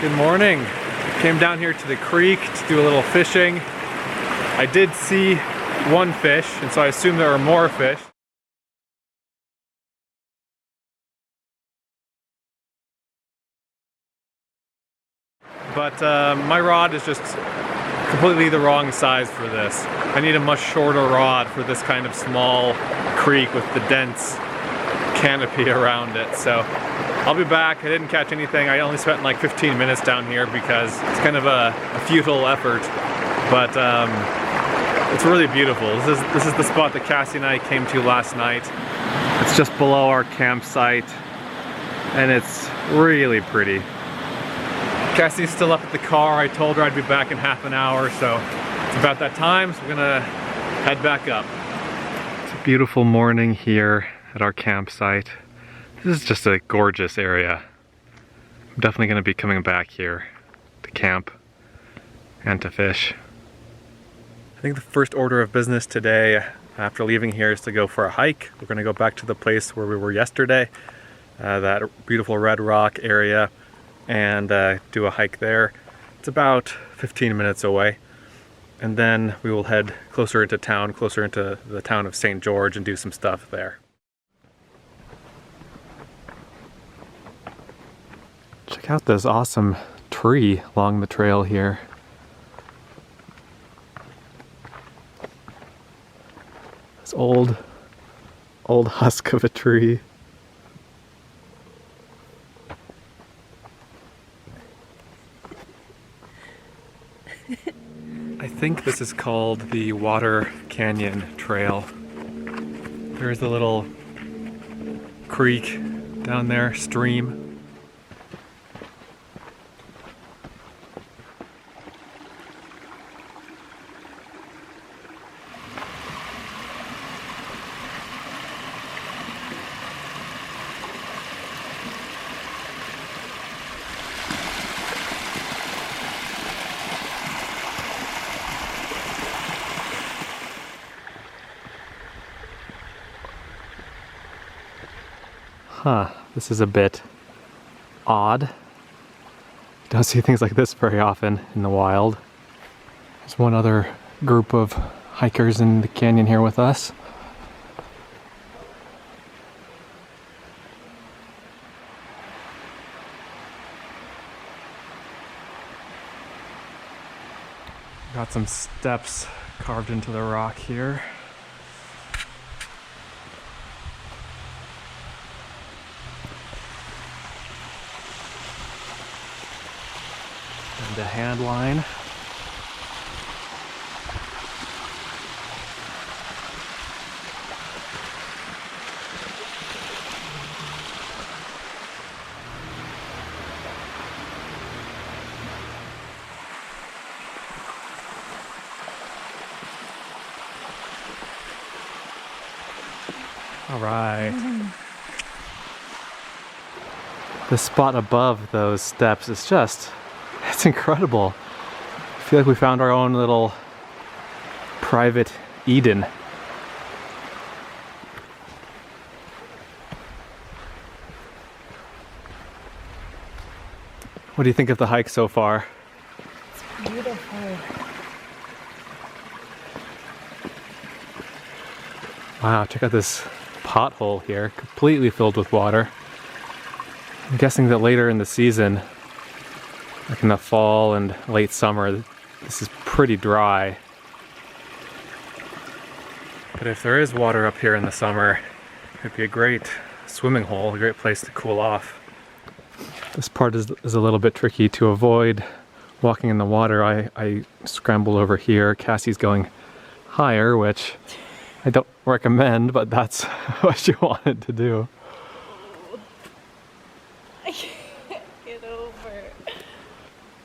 Good morning. Came down here to the creek to do a little fishing. I did see one fish, and so I assume there are more fish. But my rod is just completely the wrong size for this. I need a much shorter rod for this kind of small creek with the dense canopy around it. So I'll be back. I didn't catch anything. I only spent like 15 minutes down here because it's kind of a futile effort. But it's really beautiful. This is the spot that Cassie and I came to last night. It's just below our campsite, and it's really pretty. Cassie's still up at the car. I told her I'd be back in half an hour, so it's about that time, so we're gonna head back up. It's a beautiful morning here at our campsite. This is just a gorgeous area. I'm definitely gonna be coming back here to camp and to fish. I think the first order of business today after leaving here is to go for a hike. We're gonna go back to the place where we were yesterday, that beautiful red rock area, and do a hike there. It's about 15 minutes away. And then we will head closer into town, closer into the town of St. George, and do some stuff there. Check out this awesome tree along the trail here. This old husk of a tree. I think this is called the Water Canyon Trail. There's a little creek down there, stream. Huh, this is a bit odd. You don't see things like this very often in the wild. There's one other group of hikers in the canyon here with us. Got some steps carved into the rock here. The hand line. All right. The spot above those steps is just, it's incredible. I feel like we found our own little private Eden. What do you think of the hike so far? It's beautiful. Wow, check out this pothole here, completely filled with water. I'm guessing that later in the season, like in the fall and late summer, this is pretty dry. But if there is water up here in the summer, it'd be a great swimming hole, a great place to cool off. This part is a little bit tricky to avoid walking in the water. I scrambled over here. Cassie's going higher, which I don't recommend, but that's what she wanted to do. I can't get over.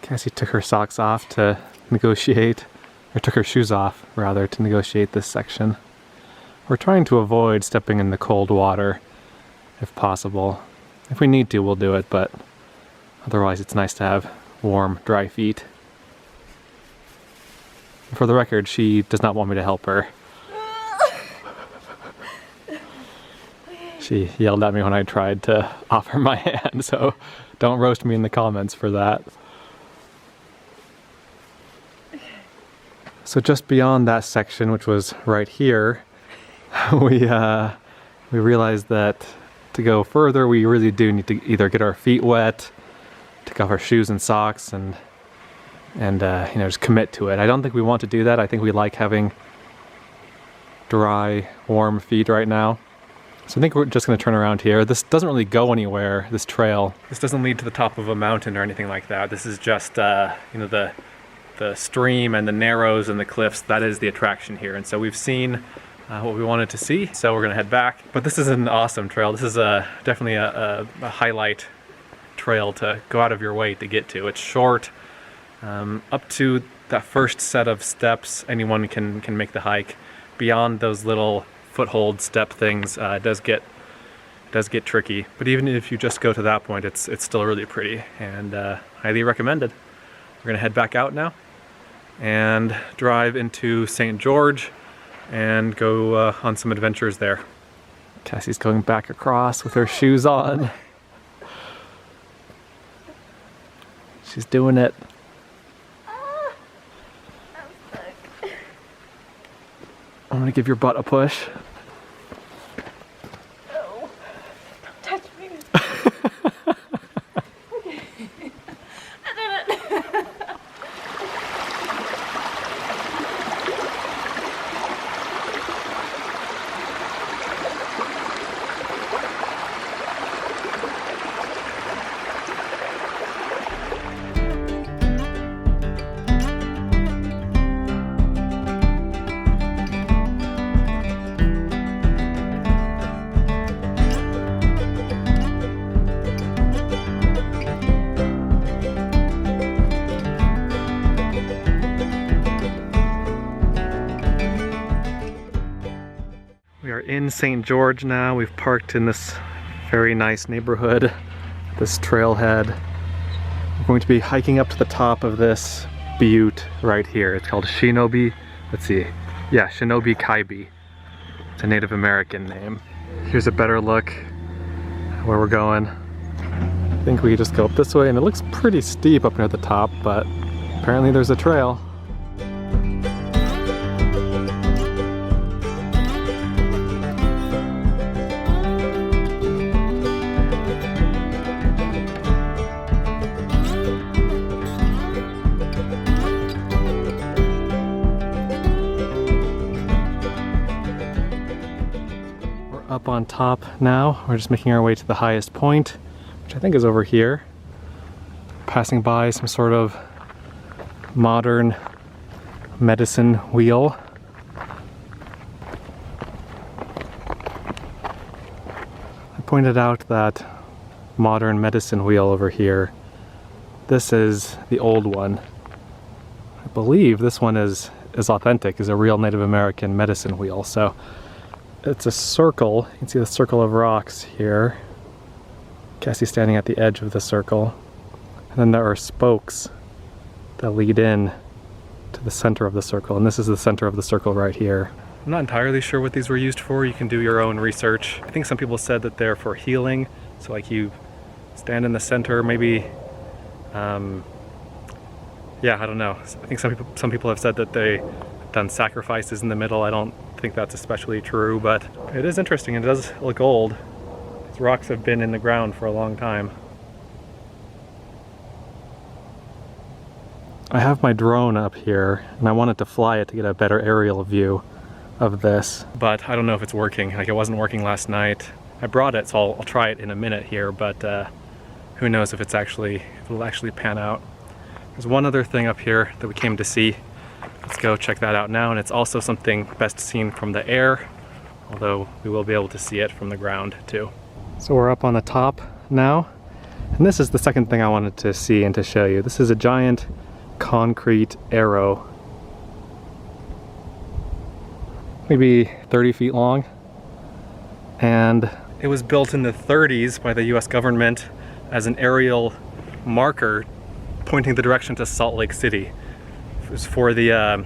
Cassie took her socks off to negotiate, or took her shoes off rather, to negotiate this section. We're trying to avoid stepping in the cold water if possible. If we need to, we'll do it, but otherwise it's nice to have warm, dry feet. For the record, she does not want me to help her. She yelled at me when I tried to offer my hand, so don't roast me in the comments for that. So just beyond that section, which was right here, we realized that to go further, we really do need to either get our feet wet, take off our shoes and socks, and you know, just commit to it. I don't think we want to do that. I think we like having dry, warm feet right now. So I think we're just going to turn around here. This doesn't really go anywhere, this trail. This doesn't lead to the top of a mountain or anything like that. This is just, you know, the stream and the narrows and the cliffs. That is the attraction here. And so we've seen what we wanted to see, so we're going to head back. But this is an awesome trail. This is definitely a highlight trail to go out of your way to get to. It's short. Up to that first set of steps, anyone can make the hike. Beyond those little foothold step things, it does get tricky. But even if you just go to that point, it's still really pretty and highly recommended. We're gonna head back out now and drive into St. George and go on some adventures there. Cassie's going back across with her shoes on. She's doing it. I'm gonna give your butt a push. No, don't touch me. Okay. I did it. We are in St. George now. We've parked in this very nice neighborhood, this trailhead. We're going to be hiking up to the top of this butte right here. It's called Shinobi. Let's see. Yeah, Shinobi Kaibe. It's a Native American name. Here's a better look at where we're going. I think we just go up this way, and it looks pretty steep up near the top, but apparently there's a trail. Up on top now. We're just making our way to the highest point, which I think is over here. Passing by some sort of modern medicine wheel. I pointed out that modern medicine wheel over here. This is the old one. I believe this one is authentic, is a real Native American medicine wheel. So it's a circle. You can see the circle of rocks here. Cassie's standing at the edge of the circle. And then there are spokes that lead in to the center of the circle. And this is the center of the circle right here. I'm not entirely sure what these were used for. You can do your own research. I think some people said that they're for healing. So like you stand in the center, maybe, yeah, I don't know. I think some people have said that they done sacrifices in the middle. I don't think that's especially true, but it is interesting. It does look old. These rocks have been in the ground for a long time. I have my drone up here and I wanted to fly it to get a better aerial view of this, but I don't know if it's working. Like, it wasn't working last night. I brought it, so I'll try it in a minute here, but who knows if it'll actually pan out. There's one other thing up here that we came to see. Let's go check that out now, and it's also something best seen from the air, although we will be able to see it from the ground too. So we're up on the top now, and this is the second thing I wanted to see and to show you. This is a giant concrete arrow, maybe 30 feet long, and it was built in the 30s by the US government as an aerial marker pointing the direction to Salt Lake City. It was for the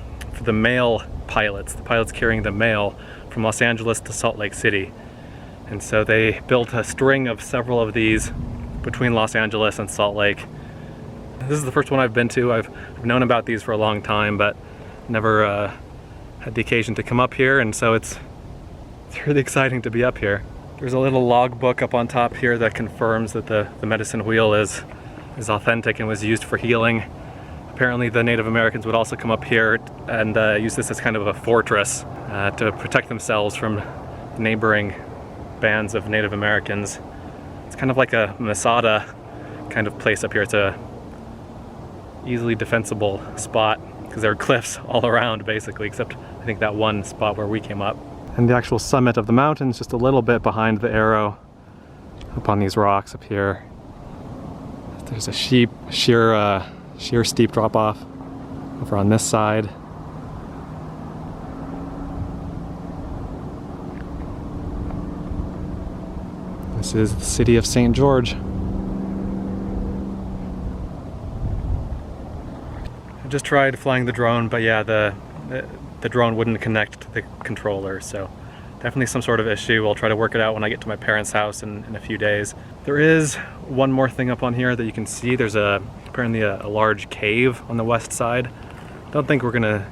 mail pilots, the pilots carrying the mail from Los Angeles to Salt Lake City. And so they built a string of several of these between Los Angeles and Salt Lake. This is the first one I've been to. I've known about these for a long time, but Never had the occasion to come up here, and so it's really exciting to be up here. There's a little logbook up on top here that confirms that the medicine wheel is authentic and was used for healing. Apparently the Native Americans would also come up here and use this as kind of a fortress to protect themselves from neighboring bands of Native Americans. It's kind of like a Masada kind of place up here. It's a easily defensible spot because there are cliffs all around basically, except I think that one spot where we came up. And the actual summit of the mountain is just a little bit behind the arrow up on these rocks up here. There's a sheer steep drop off over on this side. This is the city of St. George. I just tried flying the drone, but yeah, the drone wouldn't connect to the controller, so definitely some sort of issue. We'll try to work it out when I get to my parents' house in a few days. There is one more thing up on here that you can see. There's apparently a large cave on the west side. Don't think we're gonna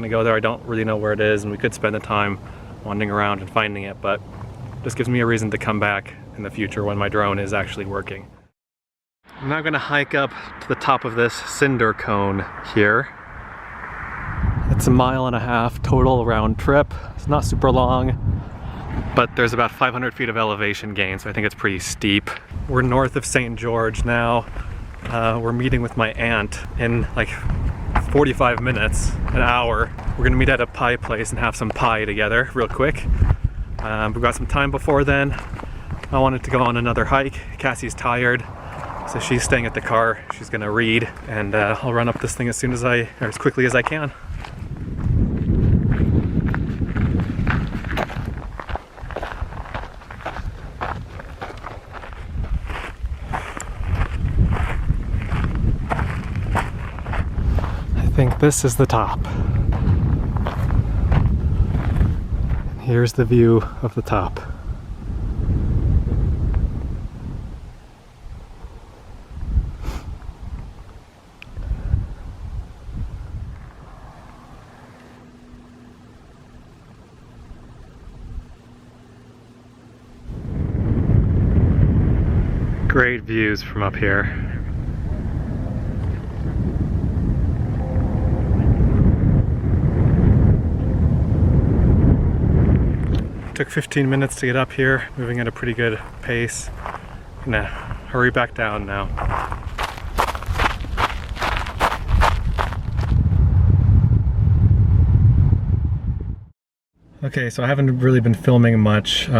go there. I don't really know where it is, and we could spend the time wandering around and finding it, but this gives me a reason to come back in the future when my drone is actually working. I'm now gonna hike up to the top of this Cinder cone here. It's 1.5 miles total round trip. It's not super long, but there's about 500 feet of elevation gain, so I think it's pretty steep. We're north of St. George now. We're meeting with my aunt in like 45 minutes, an hour. We're gonna meet at a pie place and have some pie together real quick. We've got some time before then. I wanted to go on another hike. Cassie's tired, so she's staying at the car. She's gonna read, and I'll run up this thing as quickly as I can. I think this is the top. Here's the view of the top. Great views from up here. Took 15 minutes to get up here, moving at a pretty good pace. Gonna hurry back down now. Okay, so I haven't really been filming much. We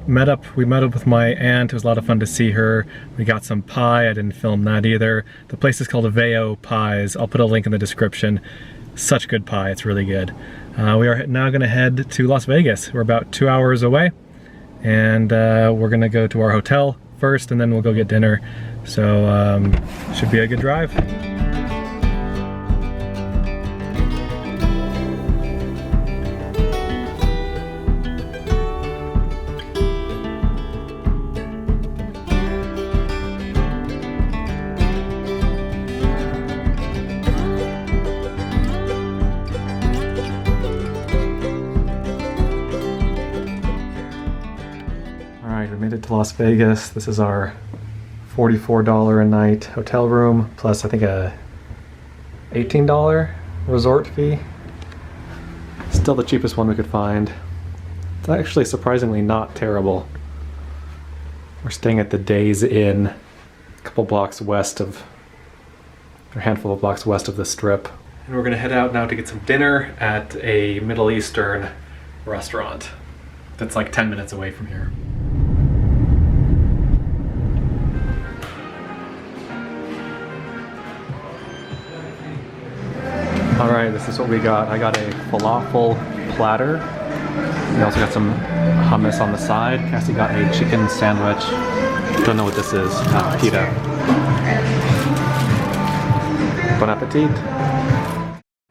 met up with my aunt. It was a lot of fun to see her. We got some pie. I didn't film that either. The place is called Veo Pies. I'll put a link in the description. Such good pie, it's really good. We are now gonna head to Las Vegas. We're about 2 hours away, and we're gonna go to our hotel first, and then we'll go get dinner. So should be a good drive. To Las Vegas. This is our $44 a night hotel room, plus I think a $18 resort fee. Still the cheapest one we could find. It's actually surprisingly not terrible. We're staying at the Days Inn, a handful of blocks west of the Strip. And we're gonna head out now to get some dinner at a Middle Eastern restaurant that's like 10 minutes away from here. Alright, this is what we got. I got a falafel platter. We also got some hummus on the side. Cassie got a chicken sandwich. Don't know what this is. Pita. Bon appetit.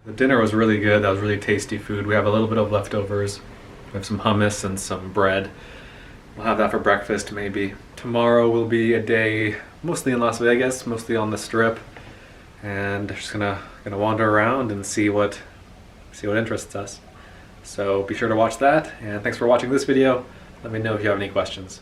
The dinner was really good. That was really tasty food. We have a little bit of leftovers. We have some hummus and some bread. We'll have that for breakfast maybe. Tomorrow will be a day mostly in Las Vegas, mostly on the Strip. And just gonna wander around and see what see what interests us. So be sure to watch that, and thanks for watching this video. Let me know if you have any questions.